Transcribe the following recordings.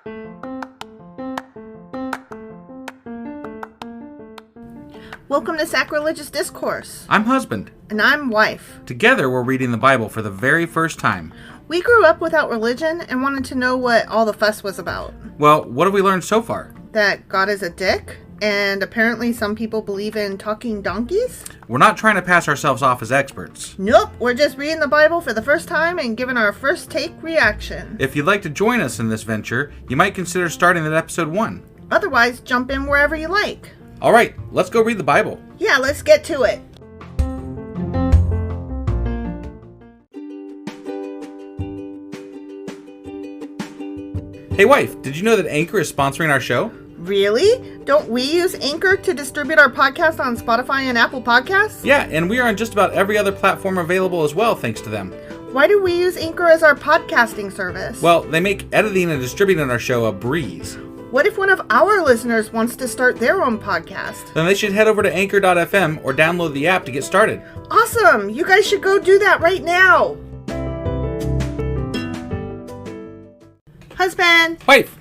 Welcome to Sacrilegious Discourse. I'm husband. And I'm wife. Together, we're reading the Bible for the very first time. We grew up without religion and wanted to know what all the fuss was about. Well, what have we learned so far? That God is a dick, and apparently some people believe in talking donkeys? We're not trying to pass ourselves off as experts. Nope, we're just reading the Bible for the first time and giving our first take reaction. If you'd like to join us in this venture, you might consider starting at episode 1. Otherwise, jump in wherever you like. All right, let's go read the Bible. Yeah, let's get to it. Hey wife, did you know that Anchor is sponsoring our show? Really? Don't we use Anchor to distribute our podcast on Spotify and Apple Podcasts? Yeah, and we are on just about every other platform available as well, thanks to them. Why do we use Anchor as our podcasting service? Well, they make editing and distributing our show a breeze. What if one of our listeners wants to start their own podcast? Then they should head over to anchor.fm or download the app to get started. Awesome! You guys should go do that right now! Husband! Wife!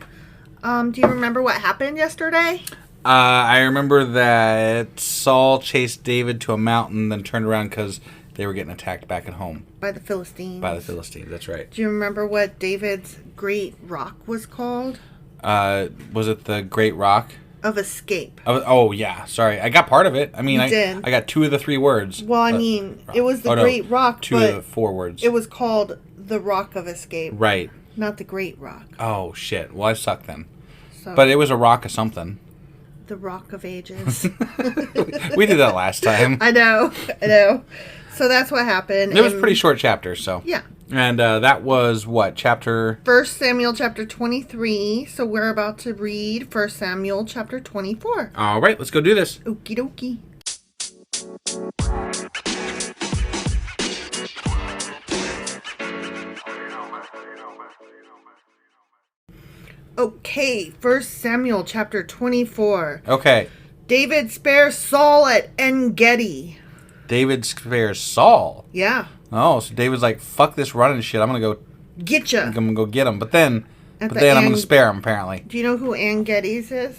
Do you remember what happened yesterday? I remember that Saul chased David to a mountain, then turned around because they were getting attacked back at home. By the Philistines. By the Philistines, that's right. Do you remember what David's great rock was called? Was it the Great Rock? Of Escape. Oh, yeah. Sorry. I got part of it. I mean, I got 2 of the 3 words. Well, I mean, it was the Great Rock, 2 of the 4 words. It was called the Rock of Escape. Right. Not the Great Rock. Oh, shit. Well, I suck then. So, but it was a rock of something. The Rock of Ages. We did that last time. I know. So that's what happened. It was a pretty short chapter, so. Yeah. And that was what, chapter? 1 Samuel chapter 23. So we're about to read 1 Samuel chapter 24. All right, let's go do this. Okie dokie. Okay, 1 Samuel chapter 24. Okay. David spares Saul at Engedi. David spares Saul? Yeah. Oh, so David's like, fuck this running shit. I'm going to go get ya. I'm going to go get him. But then I'm going to spare him, apparently. Do you know who Engedi is?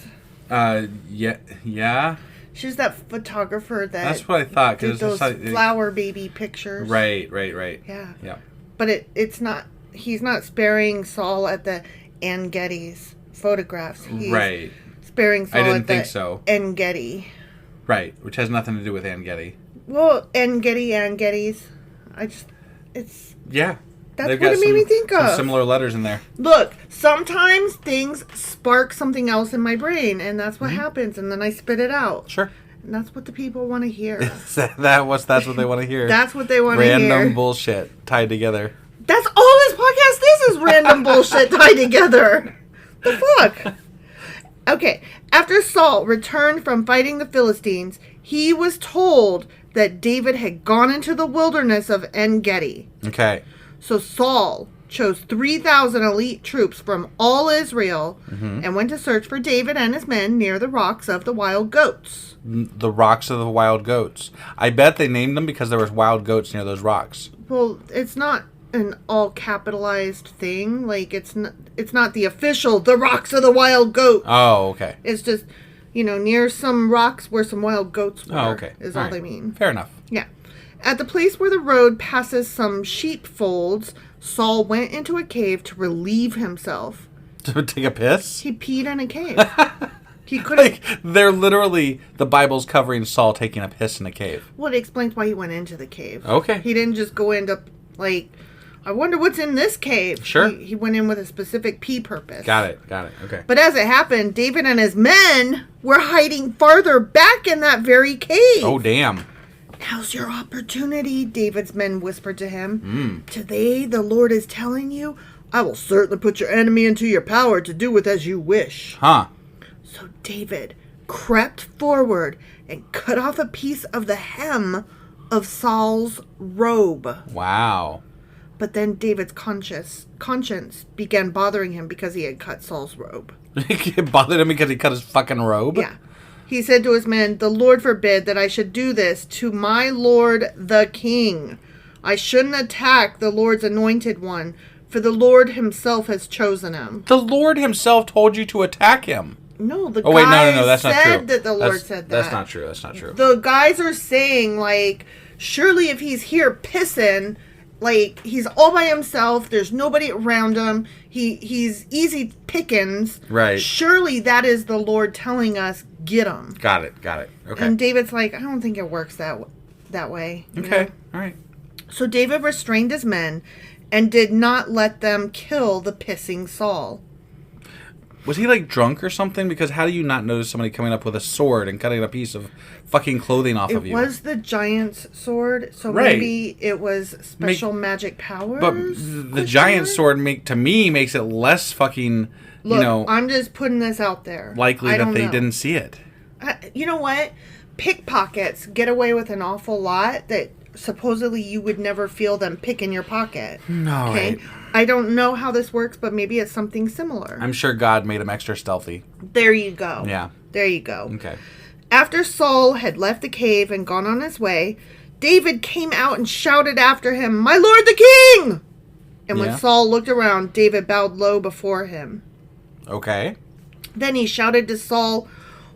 Yeah. She's that photographer that... That's what I thought. Did those flower baby pictures. Right. Yeah. But it's not... He's not sparing Saul at the Engedi's photographs. He's sparing Saul at the Engedi. Right, which has nothing to do with Engedi. Well, Engedi's. Yeah. That's what it made me think of. Some similar letters in there. Look, sometimes things spark something else in my brain, and that's what happens, and then I spit it out. Sure. And that's what the people want to hear. That's what they want to hear. That's what they want to hear. Random bullshit tied together. That's all this podcast is random bullshit tied together. The fuck? Okay, after Saul returned from fighting the Philistines, he was told that David had gone into the wilderness of Engedi. Okay. So Saul chose 3,000 elite troops from all Israel and went to search for David and his men near the rocks of the wild goats. The rocks of the wild goats. I bet they named them because there was wild goats near those rocks. Well, it's not an all capitalized thing. Like, it's not the official, the rocks of the wild goats. Oh, okay. It's just, near some rocks where some wild goats were. Oh, okay. Is all they mean. Fair enough. Yeah. At the place where the road passes some sheepfolds, Saul went into a cave to relieve himself. To take a piss? He peed in a cave. He couldn't... they're literally... The Bible's covering Saul taking a piss in a cave. Well, it explains why he went into the cave. Okay. He didn't just go into, I wonder what's in this cave. Sure. He went in with a specific pee purpose. Got it. Okay. But as it happened, David and his men were hiding farther back in that very cave. Oh, damn. Now's your opportunity, David's men whispered to him. Today, the Lord is telling you, I will certainly put your enemy into your power to do with as you wish. Huh. So David crept forward and cut off a piece of the hem of Saul's robe. Wow. But then David's conscience began bothering him because he had cut Saul's robe. It bothered him because he cut his fucking robe? Yeah. He said to his men, the Lord forbid that I should do this to my Lord the king. I shouldn't attack the Lord's anointed one, for the Lord himself has chosen him. The Lord himself told you to attack him. No, the wait, guys no, that's not said true. that the Lord said that. That's not true. That's not true. The guys are saying, like, surely if he's here pissing, like, he's all by himself, there's nobody around him, he's easy pickings. Right. Surely that is the Lord telling us, get him. Got it. Okay. And David's like, I don't think it works that way. Okay, all right. So David restrained his men and did not let them kill the pissing Saul. Was he, like, drunk or something? Because how do you not notice somebody coming up with a sword and cutting a piece of fucking clothing off of you? It was the giant's sword, so right. maybe it was special magic powers? But the giant sword, to me, makes it less fucking, Look, I'm just putting this out there. Likely that they didn't see it. You know what? Pickpockets get away with an awful lot that supposedly you would never feel them pick in your pocket. No, okay? Right. I don't know how this works, but maybe it's something similar. I'm sure God made him extra stealthy. There you go. Yeah. There you go. Okay. After Saul had left the cave and gone on his way, David came out and shouted after him, "My lord the king!" And when Saul looked around, David bowed low before him. Okay. Then he shouted to Saul,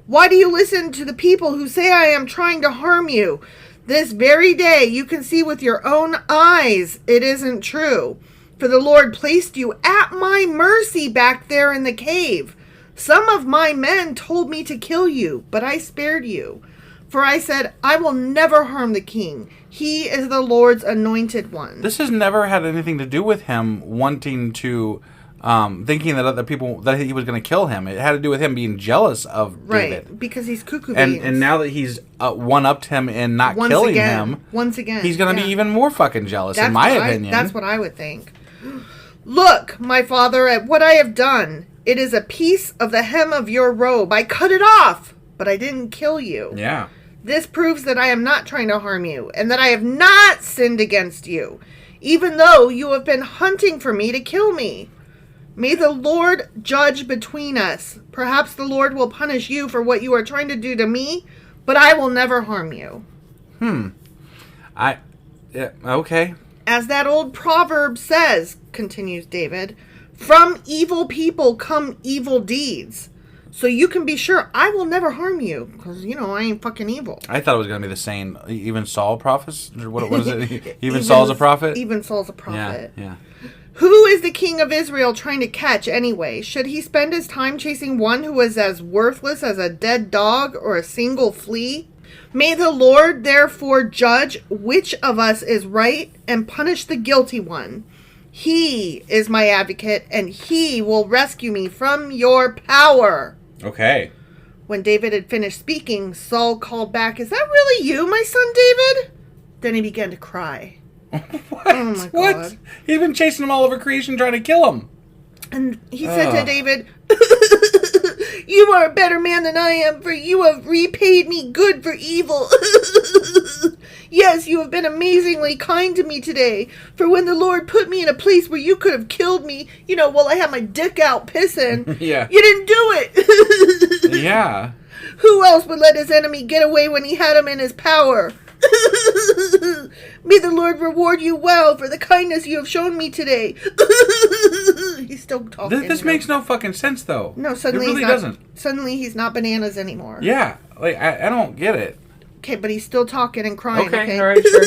"Why do you listen to the people who say I am trying to harm you? This very day you can see with your own eyes it isn't true. For the Lord placed you at my mercy back there in the cave. Some of my men told me to kill you, but I spared you. For I said, I will never harm the king. He is the Lord's anointed one." This has never had anything to do with him wanting to, thinking that other people, that he was going to kill him. It had to do with him being jealous of David. Right, because he's cuckoo beans. And now that he's one-upped him in not killing him, once again, he's going to be even more fucking jealous, in my opinion. That's what I would think. "Look, my father, at what I have done. It is a piece of the hem of your robe. I cut it off, but I didn't kill you. Yeah. This proves that I am not trying to harm you, and that I have not sinned against you, even though you have been hunting for me to kill me. May the Lord judge between us. Perhaps the Lord will punish you for what you are trying to do to me, but I will never harm you." Okay. "As that old proverb says," continues David, "from evil people come evil deeds. So you can be sure I will never harm you, because, I ain't fucking evil." I thought it was going to be the saying, even Saul prophets? What is it? Even Saul's a prophet? Even Saul's a prophet. Yeah. "Who is the king of Israel trying to catch anyway? Should he spend his time chasing one who is as worthless as a dead dog or a single flea? May the Lord therefore judge which of us is right and punish the guilty one. He is my advocate, and he will rescue me from your power." Okay. When David had finished speaking, Saul called back, "Is that really you, my son David?" Then he began to cry. What? Oh my God. What? He's been chasing him all over creation trying to kill him. And he said to David, "You are a better man than I am, for you have repaid me good for evil. Yes, you have been amazingly kind to me today. For when the Lord put me in a place where you could have killed me, while I had my dick out pissing, Yeah. You didn't do it." Yeah. "Who else would let his enemy get away when he had him in his power? May the Lord reward you well for the kindness you have shown me today." He's still talking. This makes no fucking sense, though. No, suddenly it really doesn't. Suddenly he's not bananas anymore. Yeah, I don't get it. Okay, but he's still talking and crying. Okay, all right, sure.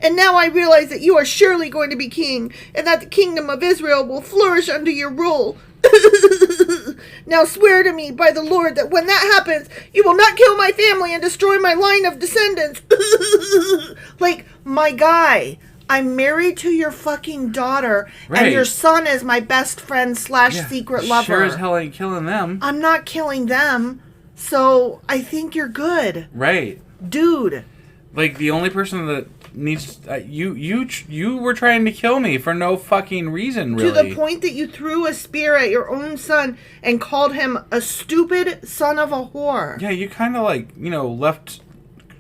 "And now I realize that you are surely going to be king, and that the kingdom of Israel will flourish under your rule. Now swear to me by the Lord that when that happens, you will not kill my family and destroy my line of descendants." Like, my guy, I'm married to your fucking daughter, and your son is my best friend / secret lover. Sure as hell ain't killing them. I'm not killing them, so I think you're good. Right. Dude. Like, the only person that needs... you were trying to kill me for no fucking reason, really. To the point that you threw a spear at your own son and called him a stupid son of a whore. Yeah, you kind of, left...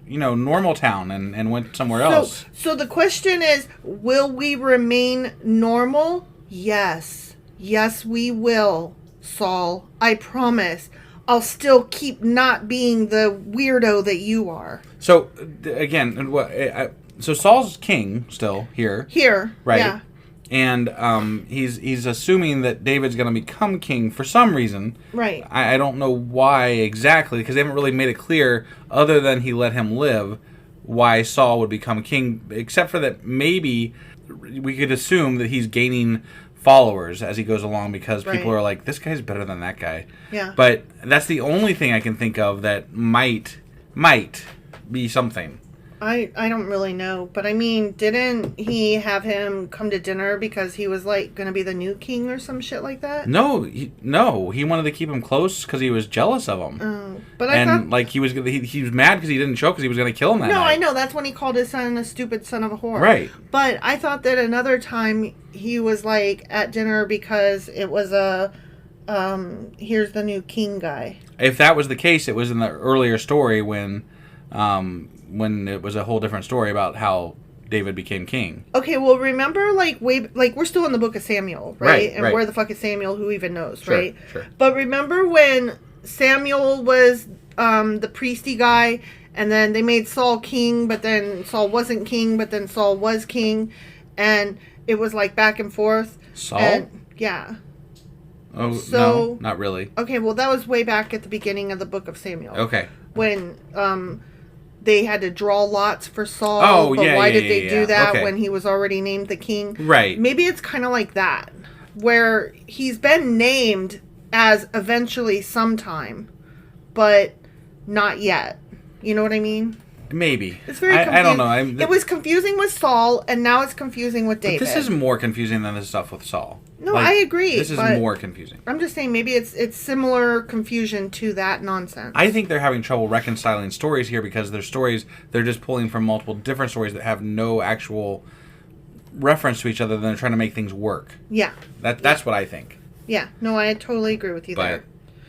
normal town and went somewhere else. So the question is, will we remain normal? Yes. Yes, we will, Saul. I promise. I'll still keep not being the weirdo that you are. So, again, so Saul's king still here. Here. Right. Yeah. And he's assuming that David's going to become king for some reason. Right. I don't know why exactly, because they haven't really made it clear, other than he let him live, why Saul would become king, except for that maybe we could assume that he's gaining followers as he goes along, because people are like, this guy's better than that guy. Yeah. But that's the only thing I can think of that might be something. I don't really know, but I mean, didn't he have him come to dinner because he was like going to be the new king or some shit like that? No, he wanted to keep him close because he was jealous of him. Oh, but I thought, thought like he was mad because he didn't show because he was going to kill him that night. No, I know that's when he called his son a stupid son of a whore. Right. But I thought that another time he was like at dinner because it was a here's the new king guy. If that was the case, it was in the earlier story when it was a whole different story about how David became king. Okay, well, remember, we're still in the book of Samuel, right? And where the fuck is Samuel? Who even knows, right? Sure. But remember when Samuel was the priesty guy, and then they made Saul king, but then Saul wasn't king, but then Saul was king, and it was like back and forth. Saul? Yeah. Oh, so, no, not really. Okay, well, that was way back at the beginning of the book of Samuel. Okay. When they had to draw lots for Saul. Oh, but yeah, why yeah, did they do that okay. when he was already named the king? Right. Maybe it's kind of like that, where he's been named as eventually sometime, but not yet. You know what I mean? Maybe. It's very confusing. I don't know. It was confusing with Saul, and now it's confusing with David. But this is more confusing than the stuff with Saul. No, I agree. This is more confusing. I'm just saying maybe it's similar confusion to that nonsense. I think they're having trouble reconciling stories here because their stories, they're just pulling from multiple different stories that have no actual reference to each other. They're trying to make things work. Yeah. That's what I think. Yeah. No, I totally agree with you there.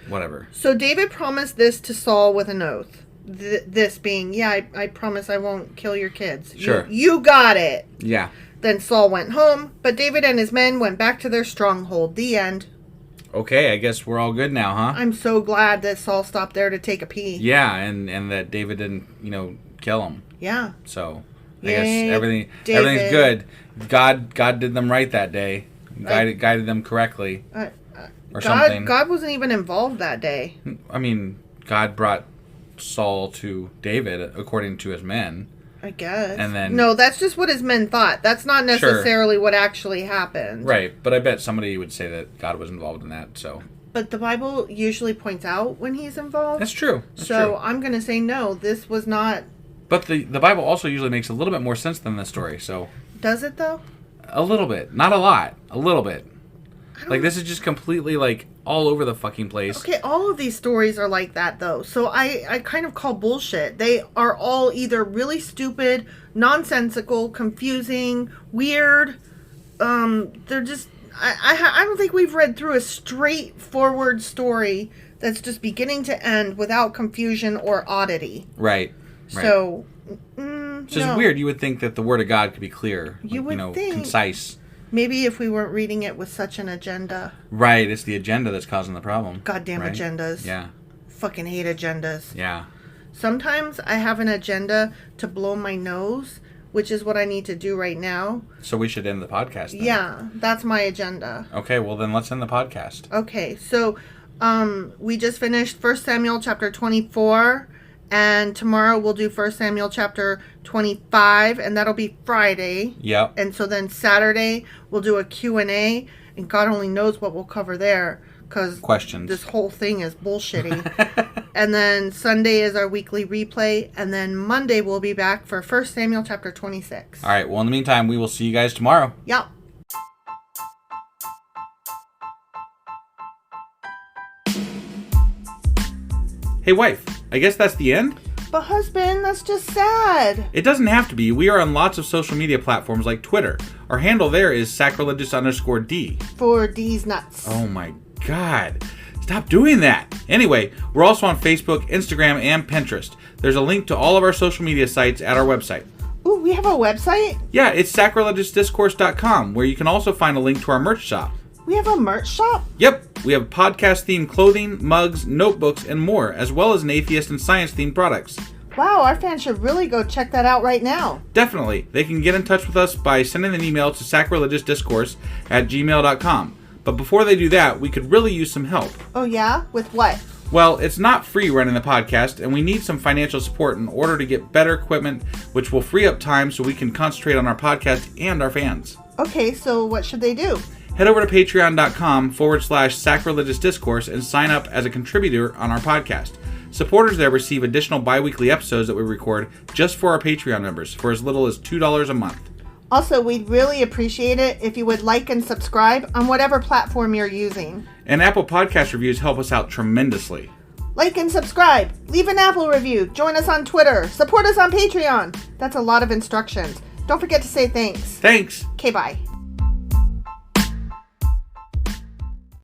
But whatever. So David promised this to Saul with an oath. This being, I promise I won't kill your kids. Sure. You got it. Yeah. Then Saul went home, but David and his men went back to their stronghold. The end. Okay, I guess we're all good now, huh? I'm so glad that Saul stopped there to take a pee. Yeah, and that David didn't, kill him. Yeah. So, I Yay, guess everything's David. good. God did them right that day. Guided them correctly. Or something. God wasn't even involved that day. I mean, God brought Saul to David according to his men. I guess. And then no, that's just what his men thought. That's not necessarily what actually happened. Right, but I bet somebody would say that God was involved in that. So. But the Bible usually points out when he's involved. That's true. I'm going to say no. This was not. But the Bible also usually makes a little bit more sense than this story. So. Does it though? A little bit, not a lot. A little bit. Like this is just completely all over the fucking place. Okay, all of these stories are like that, though. So I kind of call bullshit. They are all either really stupid, nonsensical, confusing, weird. They're just... I don't think we've read through a straightforward story that's just beginning to end without confusion or oddity. Right. So... It's just weird. You would think that the Word of God could be clear. You would think. Concise. Maybe if we weren't reading it with such an agenda. Right, it's the agenda that's causing the problem. Goddamn right? agendas. Yeah. Fucking hate agendas. Yeah. Sometimes I have an agenda to blow my nose, which is what I need to do right now. So we should end the podcast then. Yeah, that's my agenda. Okay, well then let's end the podcast. Okay, so we just finished 1 Samuel chapter 24. And tomorrow we'll do 1 Samuel chapter 25, and that'll be Friday. Yep. And so then Saturday we'll do a Q&A, and God only knows what we'll cover there, because this whole thing is bullshitty. And then Sunday is our weekly replay, and then Monday we'll be back for 1 Samuel chapter 26. All right, well in the meantime, we will see you guys tomorrow. Yep. Hey wife, I guess that's the end? But husband, that's just sad. It doesn't have to be. We are on lots of social media platforms like Twitter. Our handle there is sacrilegious_D. For D's nuts. Oh my God. Stop doing that. Anyway, we're also on Facebook, Instagram, and Pinterest. There's a link to all of our social media sites at our website. Ooh, we have a website? Yeah, it's sacrilegiousdiscourse.com, where you can also find a link to our merch shop. We have a merch shop? Yep, we have podcast-themed clothing, mugs, notebooks, and more, as well as an atheist and science-themed products. Wow, our fans should really go check that out right now. Definitely. They can get in touch with us by sending an email to sacrilegiousdiscourse@gmail.com. But before they do that, we could really use some help. Oh yeah? With what? Well, it's not free running the podcast, and we need some financial support in order to get better equipment, which will free up time so we can concentrate on our podcast and our fans. Okay, so what should they do? Head over to patreon.com/sacrilegiousdiscourse and sign up as a contributor on our podcast. Supporters there receive additional bi-weekly episodes that we record just for our Patreon members for as little as $2 a month. Also, we'd really appreciate it if you would like and subscribe on whatever platform you're using. And Apple Podcast reviews help us out tremendously. Like and subscribe. Leave an Apple review. Join us on Twitter. Support us on Patreon. That's a lot of instructions. Don't forget to say thanks. Thanks. Okay, bye.